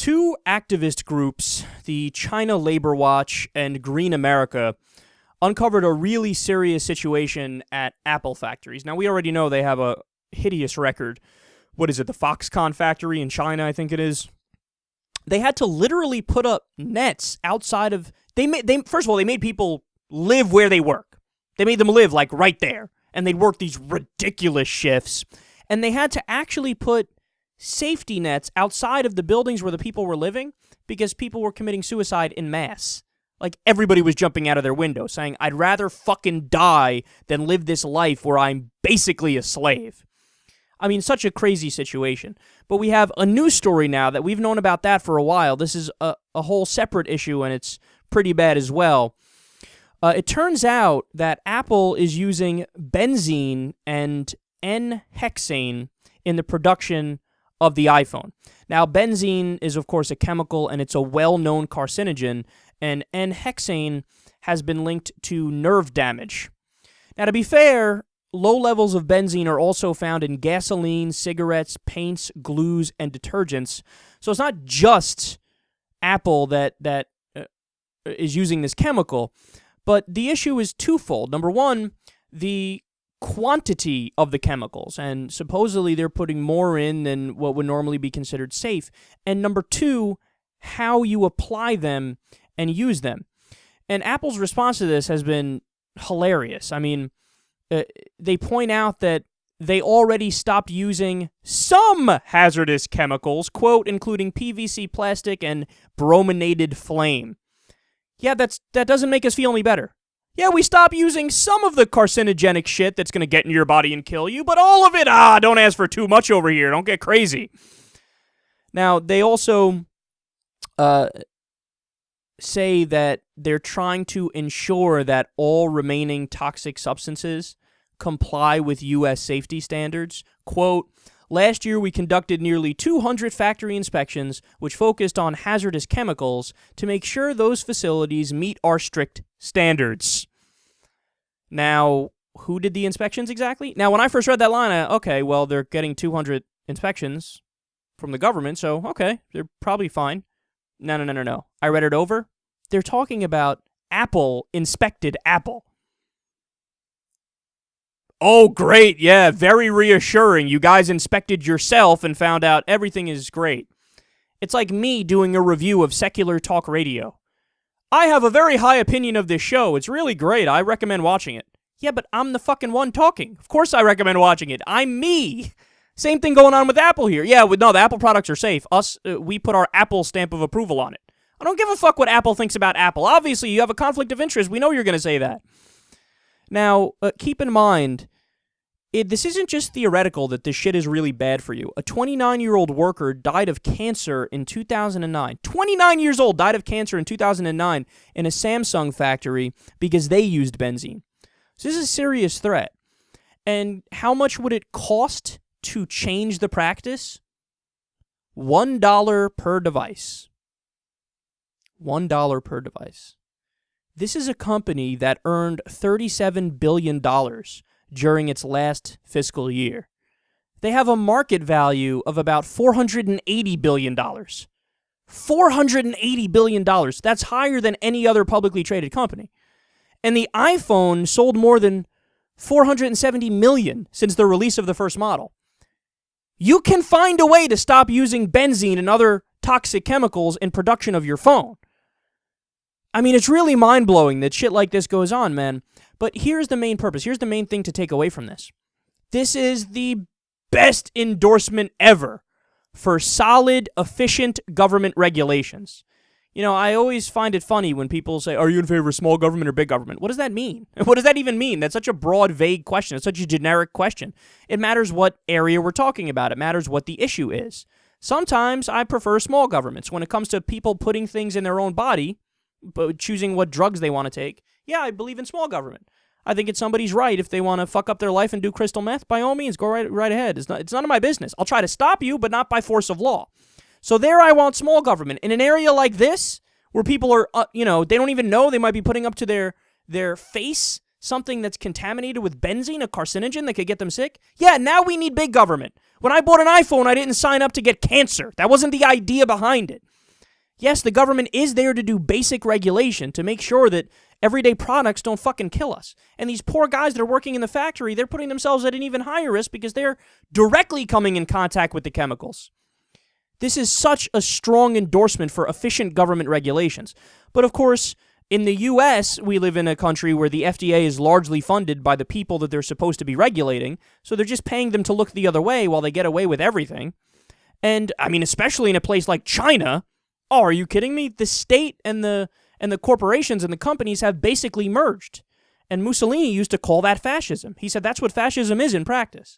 two activist groups, the China Labor Watch and Green America, uncovered a really serious situation at Apple factories. Now, we already know they have a hideous record. What is it, the Foxconn factory in China, I think it is? They had to literally put up nets outside of... First of all, they made people live where they work. They made them live, like, right there. And they'd work these ridiculous shifts. And they had to actually put safety nets outside of the buildings where the people were living because people were committing suicide en masse. Like, everybody was jumping out of their window saying, I'd rather fucking die than live this life where I'm basically a slave. I mean, such a crazy situation. But we have a new story now that we've known about that for a while. This is a whole separate issue, and it's pretty bad as well. It turns out that Apple is using benzene and N-hexane in the production of the iPhone. Now, benzene is, of course, a chemical, and it's a well-known carcinogen, and N-hexane has been linked to nerve damage. Now, to be fair, low levels of benzene are also found in gasoline, cigarettes, paints, glues, and detergents. So it's not just Apple that is using this chemical, but the issue is twofold. Number one, the quantity of the chemicals, and supposedly they're putting more in than what would normally be considered safe. And number two, how you apply them and use them. And Apple's response to this has been hilarious. I mean, they point out that they already stopped using some hazardous chemicals, quote, including PVC plastic and brominated flame. Yeah, that doesn't make us feel any better. Yeah, we stopped using some of the carcinogenic shit that's going to get in your body and kill you, but all of it, don't ask for too much over here. Don't get crazy. Now, they also say that they're trying to ensure that all remaining toxic substances comply with U.S. safety standards. Quote, last year we conducted nearly 200 factory inspections which focused on hazardous chemicals to make sure those facilities meet our strict standards. Now, who did the inspections exactly? Now, when I first read that line, okay, well, they're getting 200 inspections from the government, so okay, they're probably fine. No. I read it over. They're talking about Apple inspected Apple. Oh, great. Yeah, very reassuring. You guys inspected yourself and found out everything is great. It's like me doing a review of SecularTalk Radio. I have a very high opinion of this show. It's really great. I recommend watching it. Yeah, but I'm the fucking one talking. Of course I recommend watching it. I'm me. Same thing going on with Apple here. Yeah, no, the Apple products are safe. We put our Apple stamp of approval on it. I don't give a fuck what Apple thinks about Apple. Obviously, you have a conflict of interest. We know you're going to say that. Now, keep in mind, this isn't just theoretical that this shit is really bad for you. A 29-year-old worker died of cancer in 2009. 29 years old died of cancer in 2009 in a Samsung factory because they used benzene. So this is a serious threat. And how much would it cost to change the practice? $1 per device. $1 per device. This is a company that earned $37 billion during its last fiscal year. They have a market value of about $480 billion. $480 billion. That's higher than any other publicly traded company. And the iPhone sold more than 470 million since the release of the first model. You can find a way to stop using benzene and other toxic chemicals in production of your phone. I mean, it's really mind-blowing that shit like this goes on, man. But here's the main purpose. Here's the main thing to take away from this. This is the best endorsement ever for solid, efficient government regulations. You know, I always find it funny when people say, are you in favor of small government or big government? What does that mean? What does that even mean? That's such a broad, vague question. It's such a generic question. It matters what area we're talking about. It matters what the issue is. Sometimes I prefer small governments. When it comes to people putting things in their own body, but choosing what drugs they want to take, yeah, I believe in small government. I think it's somebody's right. If they want to fuck up their life and do crystal meth, by all means, go right ahead. It's none of my business. I'll try to stop you, but not by force of law. So there I want small government. In an area like this, where people are, they don't even know, they might be putting up to their face something that's contaminated with benzene, a carcinogen that could get them sick. Yeah, now we need big government. When I bought an iPhone, I didn't sign up to get cancer. That wasn't the idea behind it. Yes, the government is there to do basic regulation to make sure that everyday products don't fucking kill us. And these poor guys that are working in the factory, they're putting themselves at an even higher risk because they're directly coming in contact with the chemicals. This is such a strong endorsement for efficient government regulations. But of course, in the U.S., we live in a country where the FDA is largely funded by the people that they're supposed to be regulating, so they're just paying them to look the other way while they get away with everything. And, I mean, especially in a place like China, oh, are you kidding me? The state and the corporations and the companies have basically merged. And Mussolini used to call that fascism. He said that's what fascism is in practice.